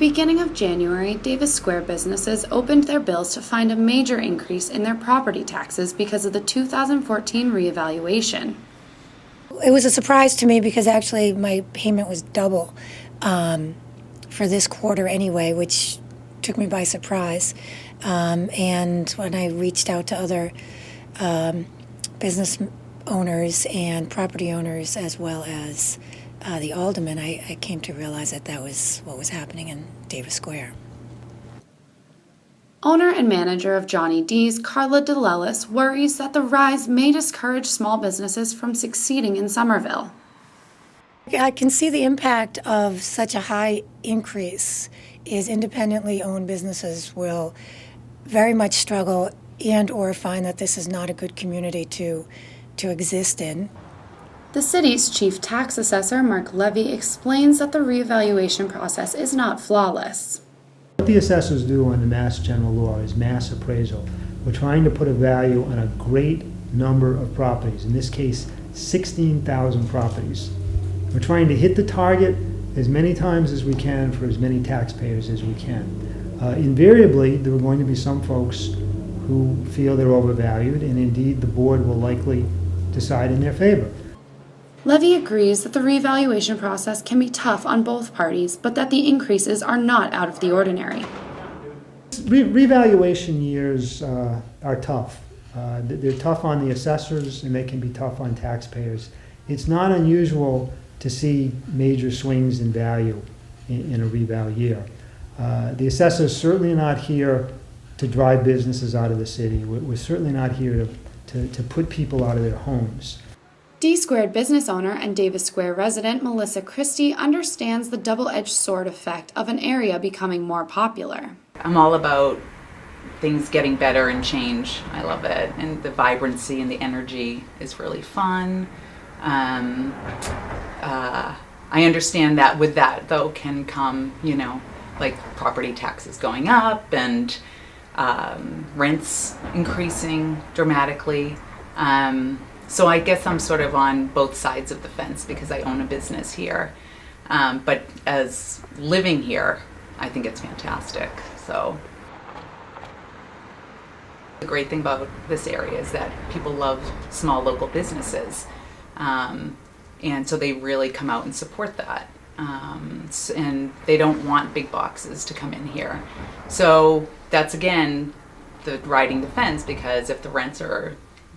beginning of January, Davis Square businesses opened their bills to find a major increase in their property taxes because of the 2014 reevaluation. It was a surprise to me because actually my payment was double for this quarter anyway, which took me by surprise. And when I reached out to other business owners and property owners as well as the alderman, I came to realize that that was what was happening in Davis Square. Owner and manager of Johnny D's, Carla DeLellis, worries that the rise may discourage small businesses from succeeding in Somerville. I can see the impact of such a high increase is independently owned businesses will very much struggle and or find that this is not a good community to exist in. The city's chief tax assessor, Mark Levy, explains that the reevaluation process is not flawless. What the assessors do on the Mass General Law is mass appraisal. We're trying to put a value on a great number of properties, in this case 16,000 properties. We're trying to hit the target as many times as we can for as many taxpayers as we can. Invariably, there are going to be some folks who feel they're overvalued, and indeed the board will likely decide in their favor. Levy agrees that the reevaluation process can be tough on both parties, but that the increases are not out of the ordinary. Revaluation years are tough. They're tough on the assessors, and they can be tough on taxpayers. It's not unusual to see major swings in value in a reval year. The assessors certainly are not here to drive businesses out of the city. We're certainly not here to put people out of their homes. D Squared business owner and Davis Square resident Melissa Christie understands the double-edged sword effect of an area becoming more popular. I'm all about things getting better and change. I love it. And the vibrancy and the energy is really fun. I understand that with that, though, can come, like property taxes going up and rents increasing dramatically. So I guess I'm sort of on both sides of the fence because I own a business here. But as living here, I think it's fantastic. So the great thing about this area is that people love small local businesses. And so they really come out and support that. And they don't want big boxes to come in here. So that's, again, the riding the fence, because if the rents are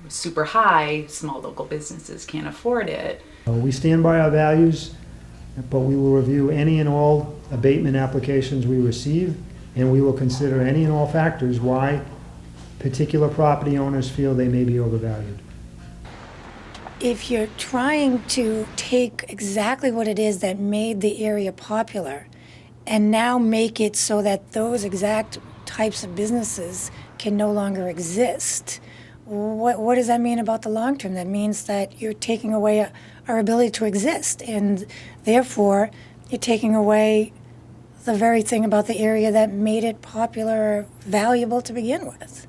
super high, small local businesses can't afford it. We stand by our values, but we will review any and all abatement applications we receive, and we will consider any and all factors why particular property owners feel they may be overvalued. If you're trying to take exactly what it is that made the area popular and now make it so that those exact types of businesses can no longer exist, what does that mean about the long term? That means that you're taking away our ability to exist, and therefore you're taking away the very thing about the area that made it popular or valuable to begin with.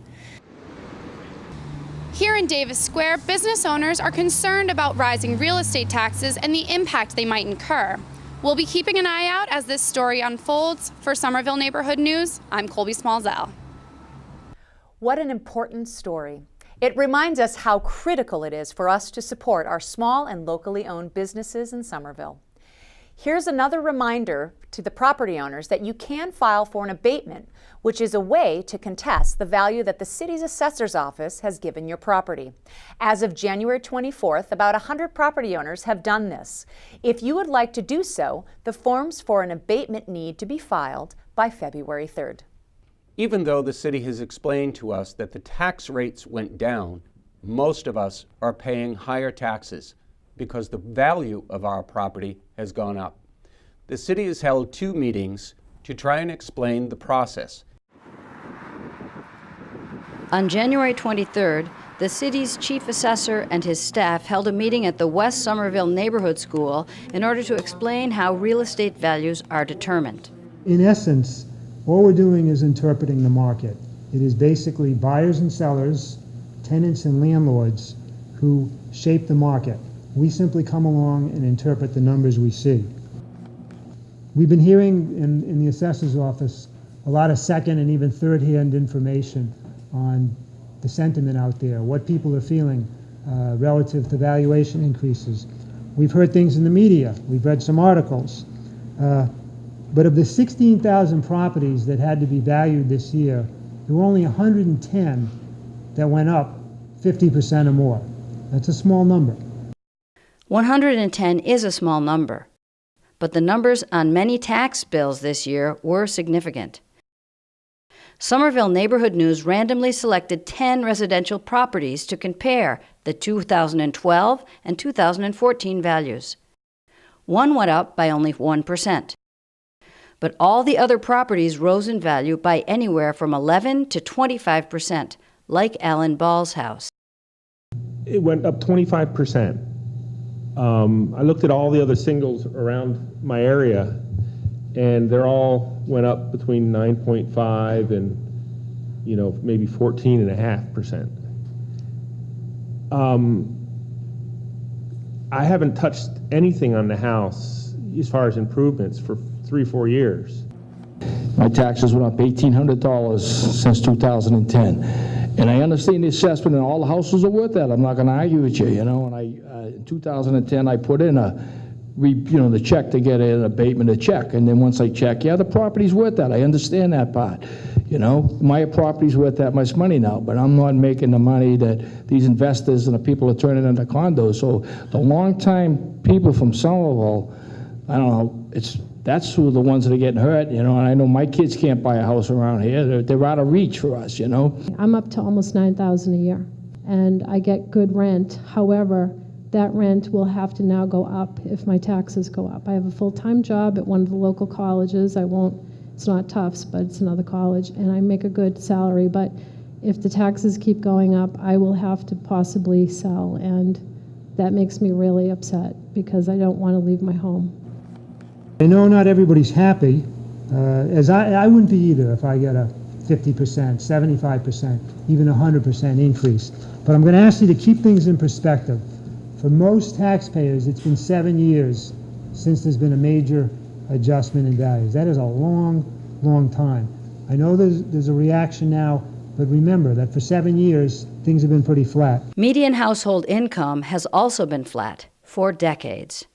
Here in Davis Square, business owners are concerned about rising real estate taxes and the impact they might incur. We'll be keeping an eye out as this story unfolds. For Somerville Neighborhood News, I'm Colby Smallzell. What an important story. It reminds us how critical it is for us to support our small and locally owned businesses in Somerville. Here's another reminder to the property owners that you can file for an abatement, which is a way to contest the value that the city's assessor's office has given your property. As of January 24th, about 100 property owners have done this. If you would like to do so, the forms for an abatement need to be filed by February 3rd. Even though the city has explained to us that the tax rates went down, most of us are paying higher taxes because the value of our property has gone up. The city has held 2 meetings to try and explain the process. On January 23rd, the city's chief assessor and his staff held a meeting at the West Somerville Neighborhood School in order to explain how real estate values are determined. In essence, all we're doing is interpreting the market. It is basically buyers and sellers, tenants and landlords who shape the market. We simply come along and interpret the numbers we see. We've been hearing in the assessor's office a lot of second and even third-hand information on the sentiment out there, what people are feeling relative to valuation increases. We've heard things in the media. We've read some articles. But of the 16,000 properties that had to be valued this year, there were only 110 that went up 50% or more. That's a small number. 110 is a small number, but the numbers on many tax bills this year were significant. Somerville Neighborhood News randomly selected 10 residential properties to compare the 2012 and 2014 values. One went up by only 1%, but all the other properties rose in value by anywhere from 11 to 25%, like Alan Ball's house. It went up 25%. I looked at all the other singles around my area, and they're all went up between 9.5 and, maybe 14.5%. I haven't touched anything on the house as far as improvements for 3-4 years. My taxes went up $1,800 since 2010. And I understand the assessment, and all the houses are worth that. I'm not going to argue with you, And in 2010, I put in the check to get an abatement of check. And then once I check, the property's worth that. I understand that part. My property's worth that much money now, but I'm not making the money that these investors and the people are turning into condos. So the long-time people from Somerville, I don't know, that's who the ones that are getting hurt, and I know my kids can't buy a house around here. They're out of reach for us, I'm up to almost $9,000 a year, and I get good rent. However, that rent will have to now go up if my taxes go up. I have a full-time job at one of the local colleges. It's not Tufts, but it's another college, and I make a good salary, but if the taxes keep going up, I will have to possibly sell, and that makes me really upset because I don't want to leave my home. I know not everybody's happy, as I wouldn't be either if I get a 50%, 75%, even 100% increase. But I'm going to ask you to keep things in perspective. For most taxpayers, it's been 7 years since there's been a major adjustment in values. That is a long, long time. I know there's a reaction now, but remember that for 7 years, things have been pretty flat. Median household income has also been flat for decades.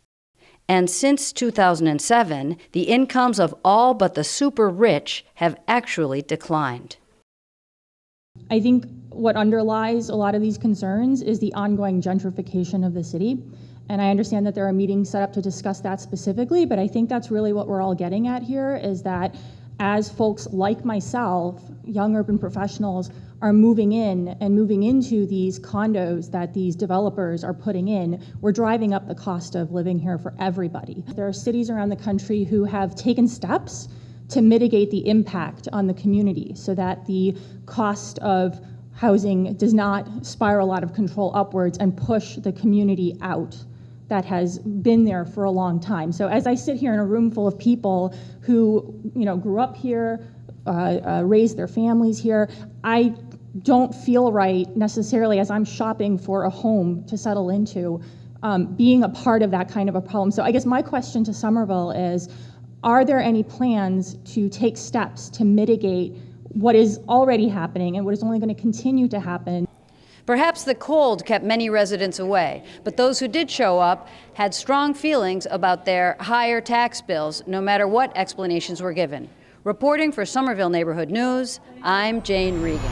And since 2007, the incomes of all but the super rich have actually declined. I think what underlies a lot of these concerns is the ongoing gentrification of the city. And I understand that there are meetings set up to discuss that specifically, but I think that's really what we're all getting at here, is that as folks like myself, young urban professionals, are moving in and moving into these condos that these developers are putting in, we're driving up the cost of living here for everybody. There are cities around the country who have taken steps to mitigate the impact on the community so that the cost of housing does not spiral out of control upwards and push the community out that has been there for a long time. So as I sit here in a room full of people who grew up here, raised their families here, I don't feel right necessarily as I'm shopping for a home to settle into, being a part of that kind of a problem. So I guess my question to Somerville is, are there any plans to take steps to mitigate what is already happening and what is only going to continue to happen? Perhaps the cold kept many residents away, but those who did show up had strong feelings about their higher tax bills, no matter what explanations were given. Reporting for Somerville Neighborhood News, I'm Jane Regan.